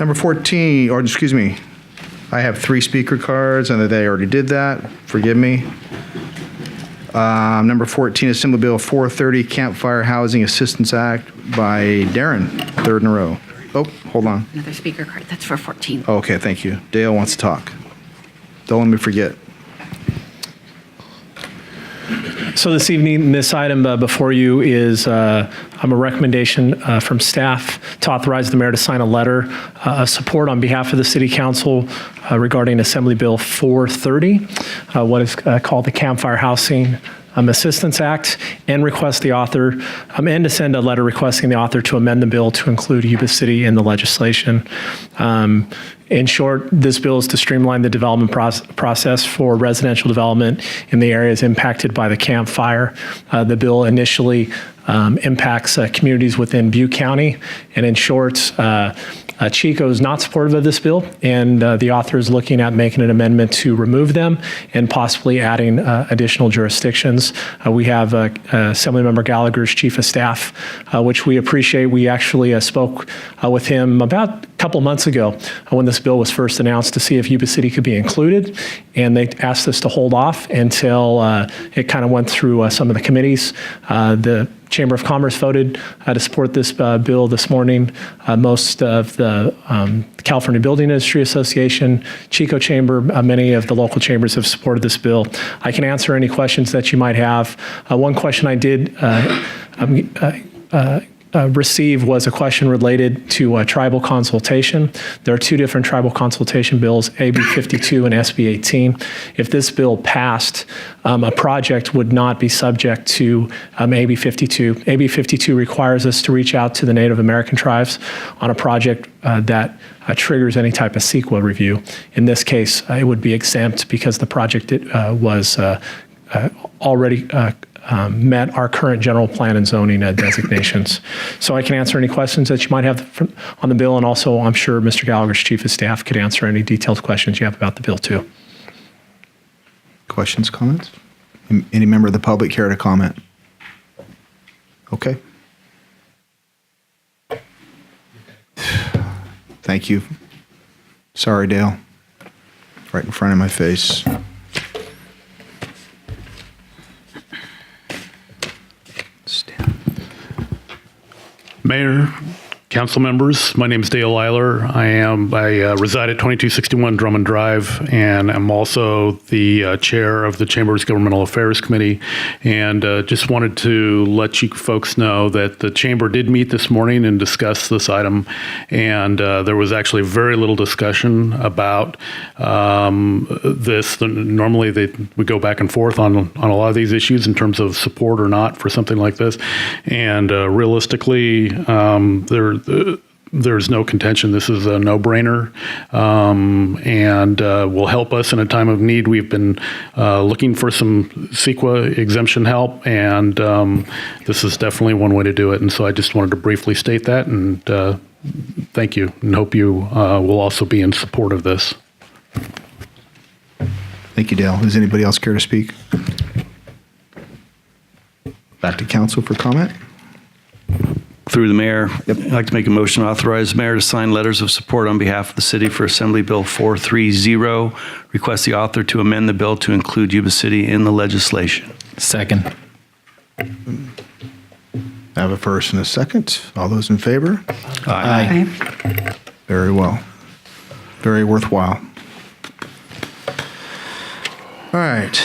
Number 14, or excuse me, I have 3 speaker cards, and they already did that. Forgive me. Number 14, Assembly Bill 430, Campfire Housing Assistance Act by Darren, 3rd in a row. Oh, hold on. Another speaker card. That's for 14. Okay, thank you. Dale wants to talk. Don't let me forget. So this evening, this item before you is a recommendation from staff to authorize the mayor to sign a letter of support on behalf of the City Council regarding Assembly Bill 430, what is called the Campfire Housing Assistance Act, and request the author, and to send a letter requesting the author to amend the bill to include Yuba City in the legislation. In short, this bill is to streamline the development process for residential development in the areas impacted by the Camp Fire. The bill initially impacts communities within Butte County, and in short, Chico is not supportive of this bill, and the author is looking at making an amendment to remove them and possibly adding additional jurisdictions. We have Assemblymember Gallagher's chief of staff, which we appreciate. We actually spoke with him about a couple months ago when this bill was first announced to see if Yuba City could be included, and they asked us to hold off until it kind of went through some of the committees. The Chamber of Commerce voted to support this bill this morning. Most of the California Building Industry Association, Chico Chamber, many of the local chambers have supported this bill. I can answer any questions that you might have. One question I did receive was a question related to tribal consultation. There are 2 different tribal consultation bills, AB 52 and SB 18. If this bill passed, a project would not be subject to AB 52. AB 52 requires us to reach out to the Native American tribes on a project that triggers any type of CEQA review. In this case, it would be exempt because the project was already met our current general plan and zoning designations. So I can answer any questions that you might have on the bill, and also I'm sure Mr. Gallagher's chief of staff could answer any detailed questions you have about the bill too. Questions, comments? Any member of the public care to comment? Okay. Thank you. Sorry, Dale. Right in front of my face. Mayor, council members, my name is Dale Eiler. I reside at 2261 Drummond Drive, and I'm also the chair of the Chamber's Governmental Affairs Committee. And just wanted to let you folks know that the Chamber did meet this morning and discuss this item, and there was actually very little discussion about this. Normally we go back and forth on a lot of these issues in terms of support or not for something like this, and realistically, there's no contention. This is a no-brainer, and will help us in a time of need. We've been looking for some CEQA exemption help, and this is definitely one way to do it. And so I just wanted to briefly state that, and thank you, and hope you will also be in support of this. Thank you, Dale. Does anybody else care to speak? Back to council for comment. Through the mayor, I'd like to make a motion to authorize the mayor to sign letters of support on behalf of the city for Assembly Bill 430. Request the author to amend the bill to include Yuba City in the legislation. Second. I have a first and a second. All those in favor? Aye. Very well. Very worthwhile. All right.